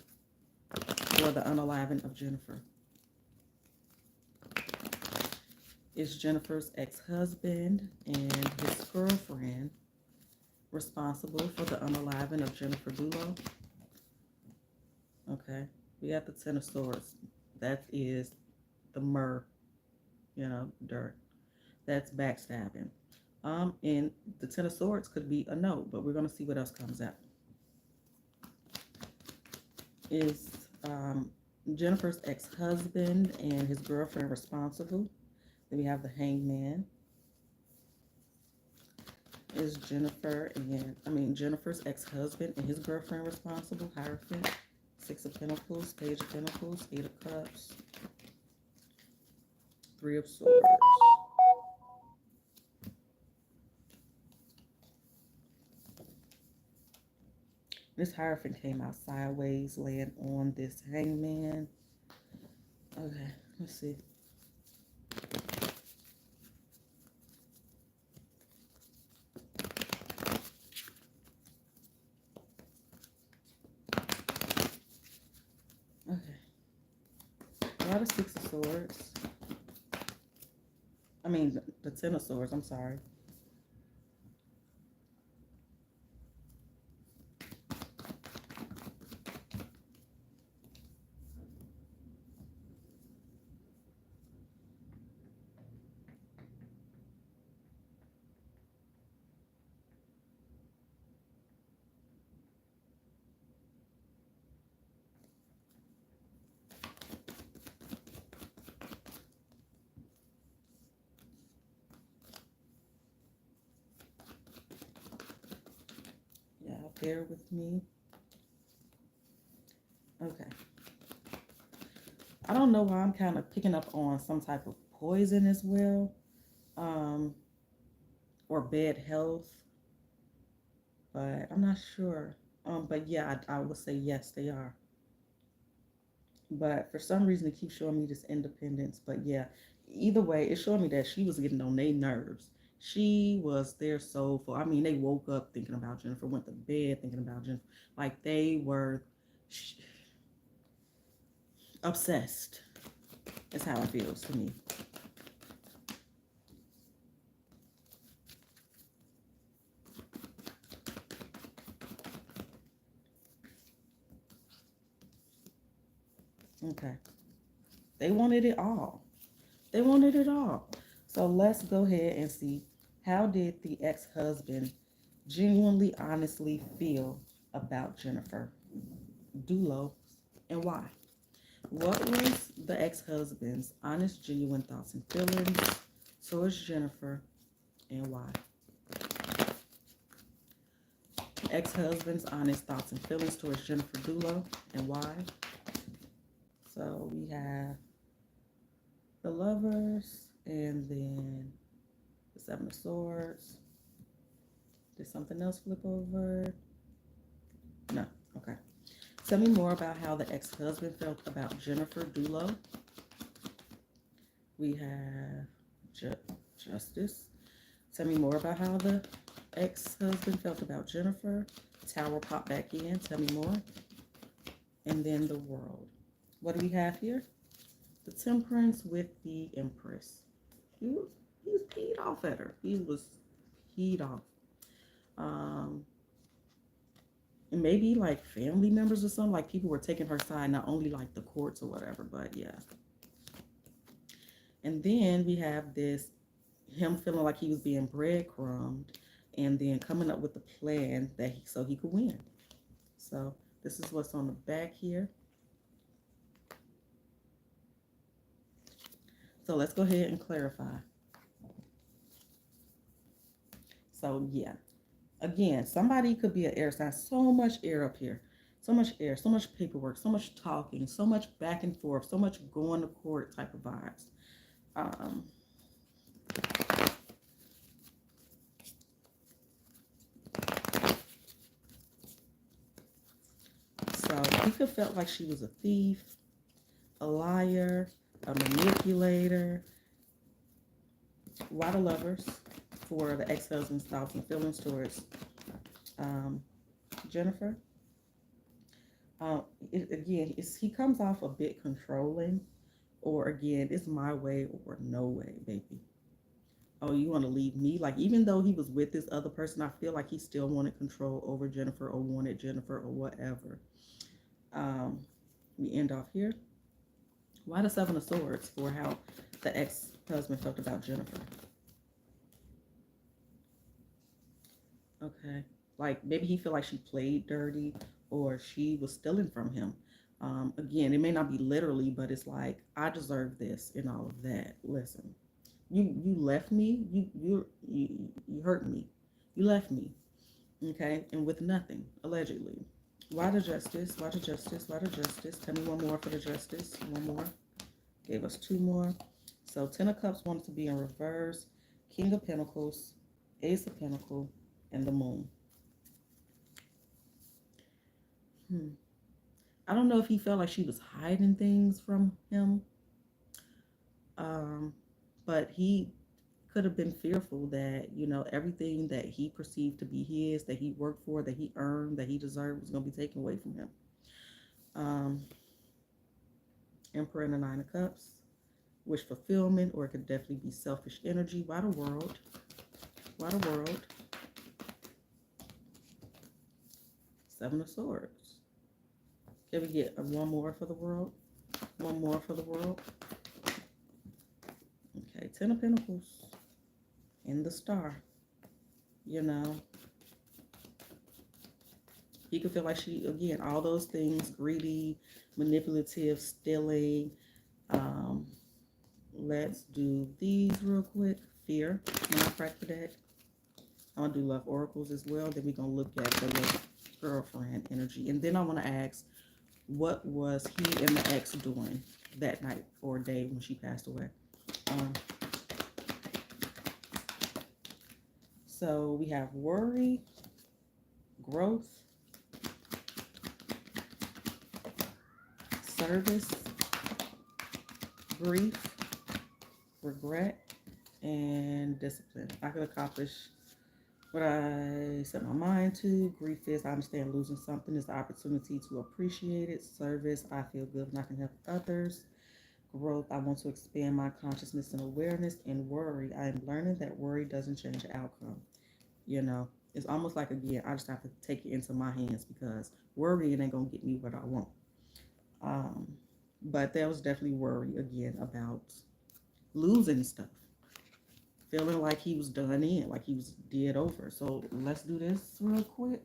for the unaliving of Jennifer? Is Jennifer's ex-husband and his girlfriend responsible for the unaliving of Jennifer Dulos? Okay, we got the Ten of Swords. That is the myrrh, you know, dirt. That's backstabbing. And the Ten of Swords could be a no, but we're going to see what else comes out. Is Jennifer's ex-husband and his girlfriend responsible? Then we have the Hangman. Is Jennifer's ex-husband and his girlfriend responsible? Hierophant. Six of Pentacles, Page of Pentacles, Eight of Cups, Three of Swords. This Hierophant came out sideways, laying on this Hangman. Okay, let's see. Okay. A lot of Six of Swords. mean, the Ten of Swords, I'm sorry. Yeah, bear with me. Okay. I don't know why I'm kind of picking up on some type of poison as well, um, or bad health, but I'm not sure. But yeah, I would say yes, they are. But for some reason, it keeps showing me this independence. But yeah, either way, it's showing me that she was getting on their nerves. She was their soulful. I mean, they woke up thinking about Jennifer, went to bed thinking about Jennifer. Like they were obsessed. That's how it feels to me. Okay. They wanted it all. They wanted it all. So let's go ahead and see, how did the ex-husband genuinely, honestly feel about Jennifer Dulos, and why? What was the ex-husband's honest, genuine thoughts and feelings towards Jennifer, and why? Ex-husband's honest thoughts and feelings towards Jennifer Dulo, and why? So we have the lovers, and then the Seven of Swords. Did something else flip over? No. Okay. Tell me more about how the ex-husband felt about Jennifer Dulo. We have Justice. Tell me more about how the ex-husband felt about Jennifer. Tower pop back in. Tell me more. And then the World. What do we have here? The Temperance with the Empress. He was peed off at her. He was peed off. Um, and maybe like family members or something. Like people were taking her side, not only like the courts or whatever. But yeah. And then we have this, him feeling like he was being breadcrumbed, and then coming up with a plan that so he could win. So this is what's on the back here. So let's go ahead and clarify. So yeah, again, somebody could be an air sign. So much air up here. So much air, so much paperwork, so much talking, so much back and forth, so much going to court type of vibes. Um, so he could felt like she was a thief, a liar, a manipulator. Why the lovers? For the ex-husband's thoughts and feelings towards um, Jennifer. Again, he comes off a bit controlling, or again, it's my way or no way, baby. Oh, you want to leave me? Like, even though he was with this other person, I feel like he still wanted control over Jennifer, or wanted Jennifer, or whatever. Um, we end off here. Why the Seven of Swords? For how the ex-husband felt about Jennifer. Okay. Like maybe he feel like she played dirty, or she was stealing from him. Again, it may not be literally, but it's like I deserve this and all of that. Listen, you left me. You hurt me. You left me. Okay, and with nothing allegedly. Why the Justice? Why the Justice? Why the Justice? Tell me one more for the Justice. One more. Gave us two more. So Ten of Cups wanted to be in reverse. King of Pentacles, Ace of Pentacles, and the Moon. I don't know if he felt like she was hiding things from him, um, but he could have been fearful that, everything that he perceived to be his, that he worked for, that he earned, that he deserved, was going to be taken away from him. Um, Emperor and the Nine of Cups. wish fulfillment, or it could definitely be selfish energy. Why the world? Why the world? Seven of Swords. Can we get one more for the world? One more for the world. Okay, Ten of Pentacles and the Star. You know, he could feel like she, again, all those things, greedy, manipulative, stealing. Um, let's do these real quick. Fear, when I crack the deck. I'm going to do love oracles as well. Then we're going to look at the girlfriend energy. And then I want to ask, what was he and the ex doing that night or day when she passed away? So we have worry, growth, service, grief, regret, and discipline. I could accomplish what I set my mind to. Grief is, I understand losing something is the opportunity to appreciate it. Service, I feel good when I can help others. Growth, I want to expand my consciousness and awareness. And worry, I am learning that worry doesn't change the outcome. You know, it's almost like, again, I just have to take it into my hands, because worrying ain't gonna get me what I want. But there was definitely worry again about losing stuff, feeling like he was done in, like he was dead over. So let's do this real quick.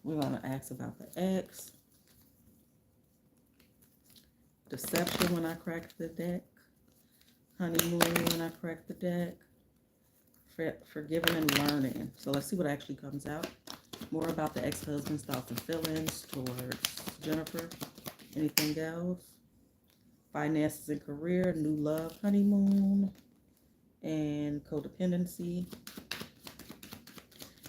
We're gonna ask about the ex, deception when I cracked the deck, honeymoon when I cracked the deck, forgiving and learning. So let's see what actually comes out. More about the ex-husband's thoughts and feelings towards Jennifer. Anything else? Finances and career, new love, honeymoon, and codependency.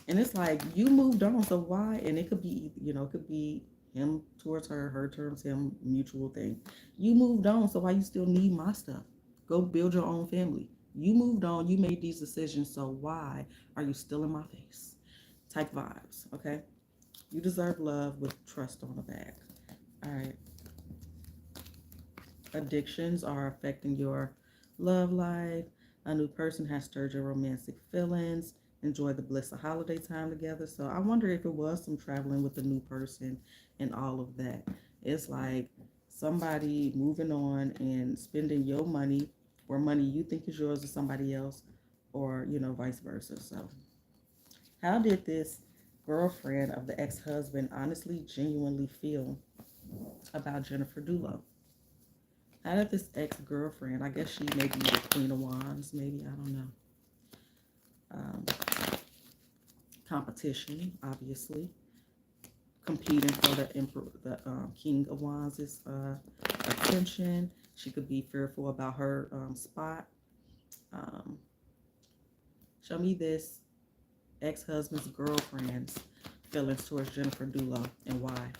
And it's like, you moved on, so why? And it could be, you know, it could be him towards her, her towards him, mutual thing. You moved on, so why you still need my stuff? Go build your own family. You moved on, you made these decisions, so why are you still in my face? Type vibes, okay? You deserve love with trust on the back. All right. Addictions are affecting your love life. A new person has stirred your romantic feelings. Enjoy the bliss of holiday time together. So I wonder if it was some traveling with a new person and all of that. It's like somebody moving on and spending your money, or money you think is yours, to somebody else, or, you know, vice versa. So how did this girlfriend of the ex-husband honestly, genuinely feel about Jennifer Dulos? How did this ex-girlfriend, I guess she may be the Queen of Wands, maybe, I don't know. Competition, obviously. Competing for the King of Wands' attention. She could be fearful about her spot. Show me this ex-husband's girlfriend's feelings towards Jennifer Dulos and why.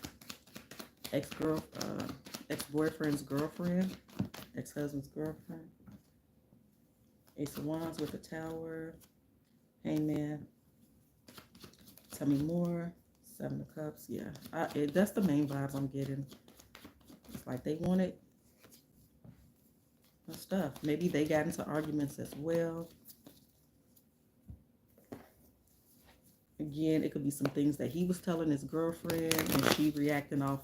Ex-boyfriend's girlfriend, ex-husband's girlfriend. Ace of Wands with the Tower, Hangman. Tell me more. Seven of Cups, yeah. That's the main vibes I'm getting. It's like they wanted stuff. Maybe they got into arguments as well. Again, it could be some things that he was telling his girlfriend and she reacting off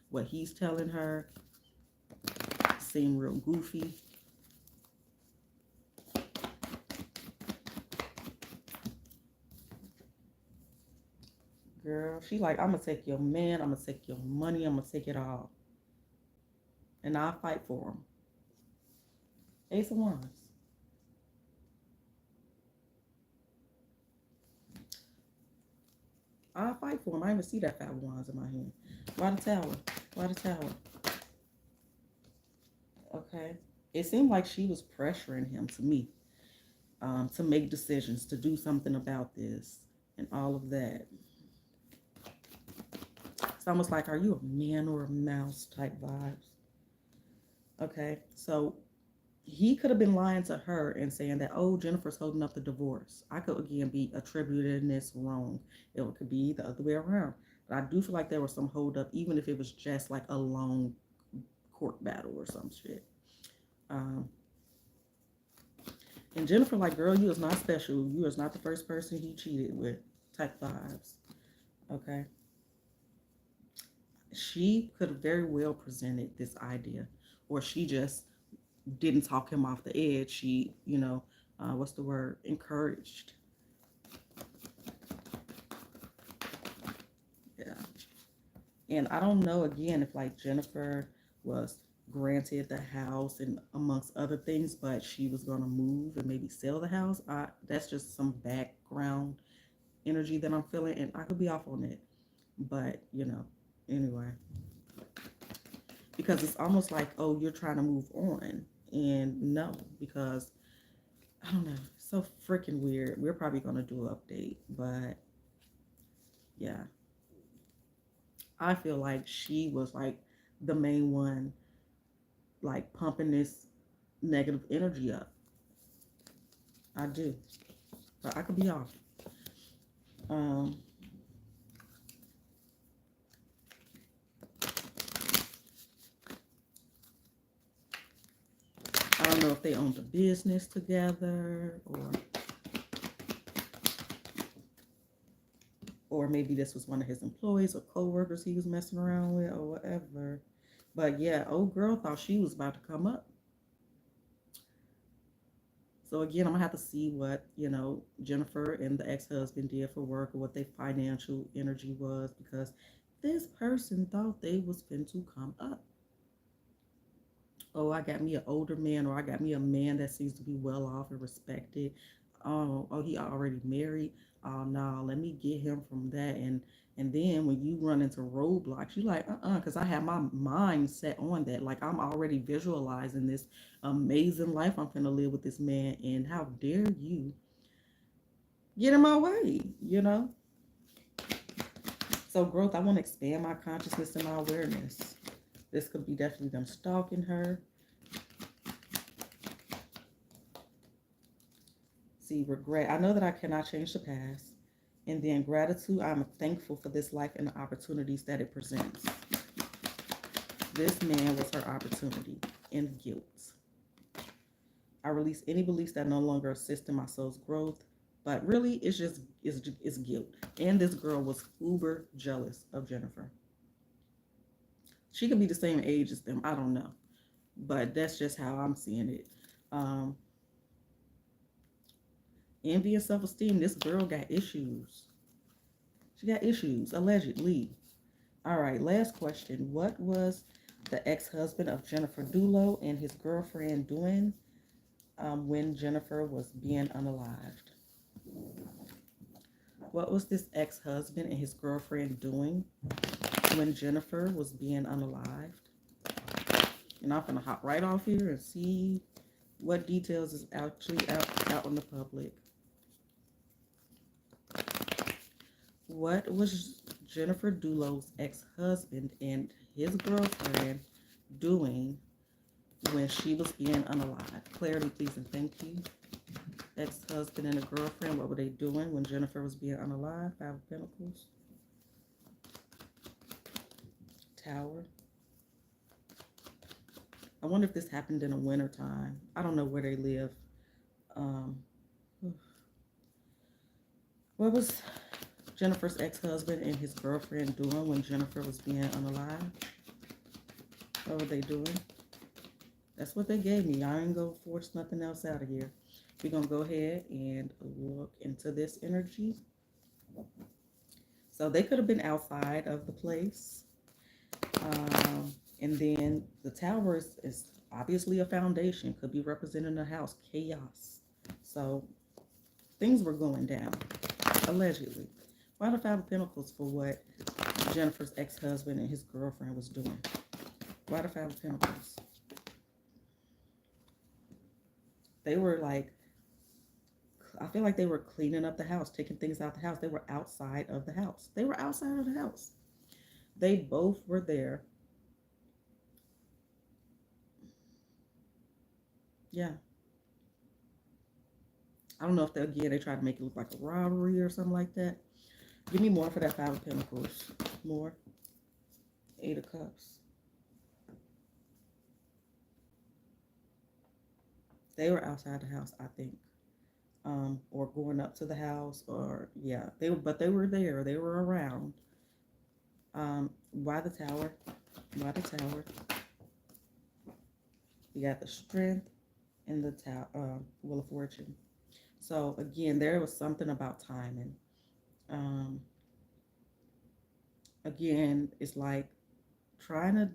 what he's telling her. Seem real goofy. Girl, she like, I'm gonna take your man, I'm gonna take your money, I'm gonna take it all, and I'll fight for him. Ace of Wands. I'll fight for him. I even see that 5 of Wands in my hand. Why the Tower? Why the Tower? Okay. It seemed like she was pressuring him, to me, to make decisions, to do something about this and all of that. It's almost like, are you a man or a mouse type vibes? Okay, so he could have been lying to her and saying that, oh, Jennifer's holding up the divorce. I could, again, be attributing this wrong. It could be the other way around. But I do feel like there was some hold up, even if it was just like a long court battle or some shit. Um, and Jennifer, like, girl, you is not special. You is not the first person he cheated with. Type vibes. Okay. She could have very well presented this idea, or she just didn't talk him off the edge. She, what's the word? Encouraged. Yeah. And I don't know, again, if like Jennifer was granted the house and amongst other things, but she was going to move and maybe sell the house. That's just some background energy that I'm feeling, and I could be off on it. But, anyway, because it's almost like, oh, you're trying to move on. And no, because I don't know, it's so freaking weird. We're probably going to do an update, but yeah, I feel like she was like the main one, like pumping this negative energy up. I do, but I could be off. Um, I don't know if they owned a business together, or maybe this was one of his employees or co-workers he was messing around with or whatever. But yeah, old girl thought she was about to come up. So again, I'm gonna have to see what, Jennifer and the ex-husband did for work, or what their financial energy was, because this person thought they was fin to come up. Oh, I got me an older man, or I got me a man that seems to be well off and respected. Oh, he already married. Oh no, let me get him from that. And then when you run into roadblocks, you like, because I have my mind set on that. Like, I'm already visualizing this amazing life I'm gonna live with this man, and how dare you get in my way? So growth, I want to expand my consciousness and my awareness. This could be definitely them stalking her. See, regret. I know that I cannot change the past. And then gratitude. I'm thankful for this life and the opportunities that it presents. This man was her opportunity. And guilt. I release any beliefs that no longer assist in my soul's growth. But really, it's guilt. And this girl was uber jealous of Jennifer. She could be the same age as them. I don't know. But that's just how I'm seeing it. Envy and self-esteem. This girl got issues. She got issues, allegedly. All right, last question. What was the ex-husband of Jennifer Dulos and his girlfriend doing when Jennifer was being unalived? What was this ex-husband and his girlfriend doing when Jennifer was being unalived? And I'm gonna hop right off here and see what details is actually out in the public. What was Jennifer Dulos' ex-husband and his girlfriend doing when she was being unalived? Clarity, please, and thank you. Ex-husband and a girlfriend, what were they doing when Jennifer was being unalived? Five of Pentacles. Tower. I wonder if this happened in the winter time. I don't know where they live. What was Jennifer's ex-husband and his girlfriend doing when Jennifer was being unalived? What were they doing? That's what they gave me. I ain't gonna force nothing else out of here. We're gonna go ahead and look into this energy. So they could have been outside of the place. And then the tower is obviously a foundation. Could be representing a house. Chaos. So things were going down. Allegedly. Why the Five of Pentacles for what Jennifer's ex-husband and his girlfriend was doing? Why the Five of Pentacles? They were like, I feel like they were cleaning up the house, taking things out the house. They were outside of the house. They were outside of the house. They both were there. Yeah. I don't know if they tried to make it look like a robbery or something like that. Give me more for that Five of Pentacles. More. Eight of Cups. They were outside the house, I think, or going up to the house, or yeah, but they were there. They were around. Why the tower? Why the tower? You got the strength and the tower, Wheel of Fortune. So again, there was something about timing. Um, Again, it's like trying to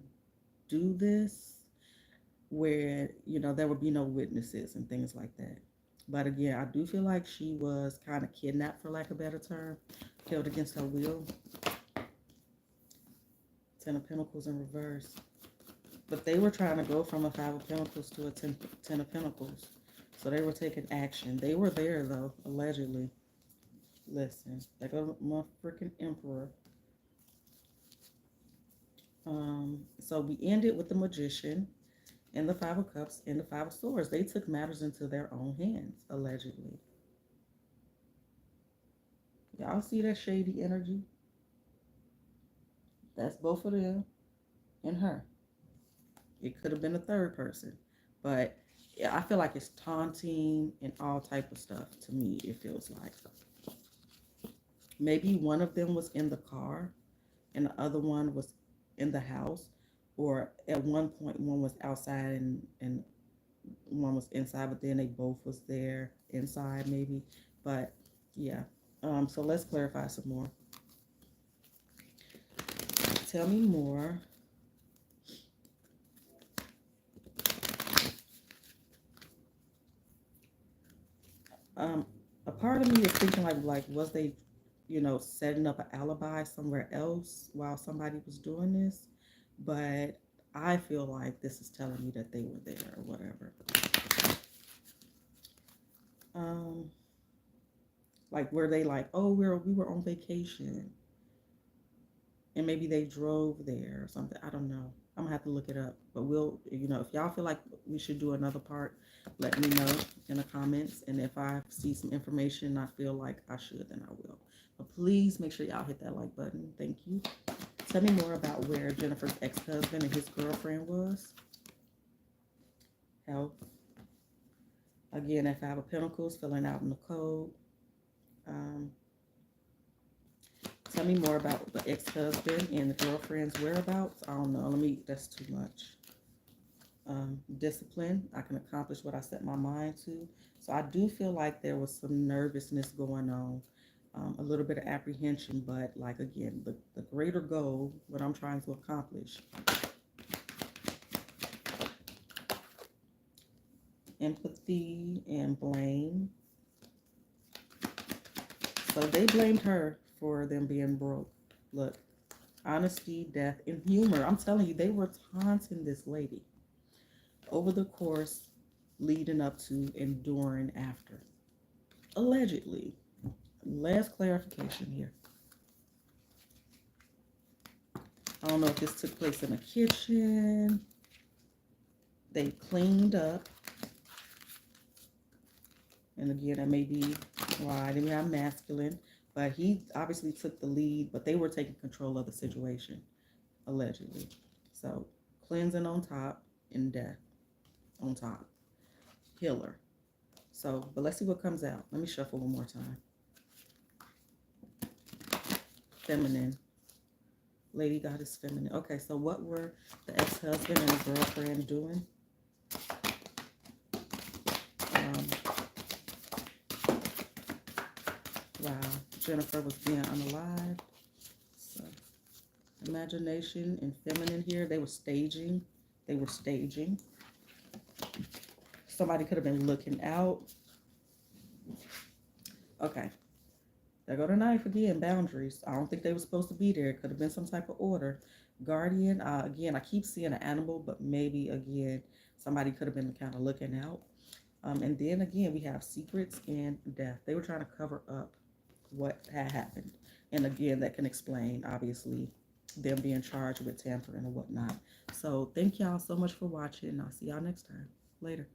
do this where there would be no witnesses and things like that. But again, I do feel like she was kind of kidnapped, for lack of a better term, killed against her will. Ten of Pentacles in reverse. But they were trying to go from a Five of Pentacles to a ten of Pentacles. So they were taking action. They were there, though, allegedly. Listen, they go my freaking Emperor. So we ended with the Magician and the Five of Cups and the Five of Swords. They took matters into their own hands, allegedly. Y'all see that shady energy? That's both of them and her. It could have been a third person, but yeah, I feel like it's taunting and all type of stuff. To me, it feels like maybe one of them was in the car and the other one was in the house, or at one point one was outside and one was inside, but then they both was there inside maybe. But yeah, so let's clarify some more. Tell me more. A part of me is thinking like was they, setting up an alibi somewhere else while somebody was doing this? But I feel like this is telling me that they were there or whatever. Like were they like, oh, we were on vacation, and maybe they drove there or something. I don't know. I'm gonna have to look it up. But we'll, if y'all feel like we should do another part, let me know in the comments. And if I see some information I feel like I should, then I will. But please make sure y'all hit that like button. Thank you. Tell me more about where Jennifer's ex-husband and his girlfriend was. Health. Again, at Five of Pentacles, filling out in the code. Tell me more about the ex-husband and the girlfriend's whereabouts. I don't know. That's too much. Discipline. I can accomplish what I set my mind to. So I do feel like there was some nervousness going on. A little bit of apprehension, but like again, the greater goal, what I'm trying to accomplish. Empathy and blame. So they blamed her for them being broke. Look, honesty, death, and humor. I'm telling you, they were taunting this lady over the course leading up to and during after. Allegedly. Last clarification here. I don't know if this took place in a kitchen. They cleaned up. And again, that may be why I didn't have masculine. But he obviously took the lead, but they were taking control of the situation, allegedly. So, cleansing on top and death on top. Healer. So, but let's see what comes out. Let me shuffle one more time. Feminine. Lady Goddess Feminine. Okay, so what were the ex-husband and the girlfriend doing? Wow. Jennifer was being unalive. So, imagination and feminine here. They were staging. Somebody could have been looking out. Okay. There go the knife again. Boundaries. I don't think they were supposed to be there. It could have been some type of order. Guardian. Again, I keep seeing an animal, but maybe, again, somebody could have been kind of looking out. And then, again, we have secrets and death. They were trying to cover up what had happened. And, again, that can explain, obviously, them being charged with tampering and whatnot. So, thank y'all so much for watching. I'll see y'all next time. Later.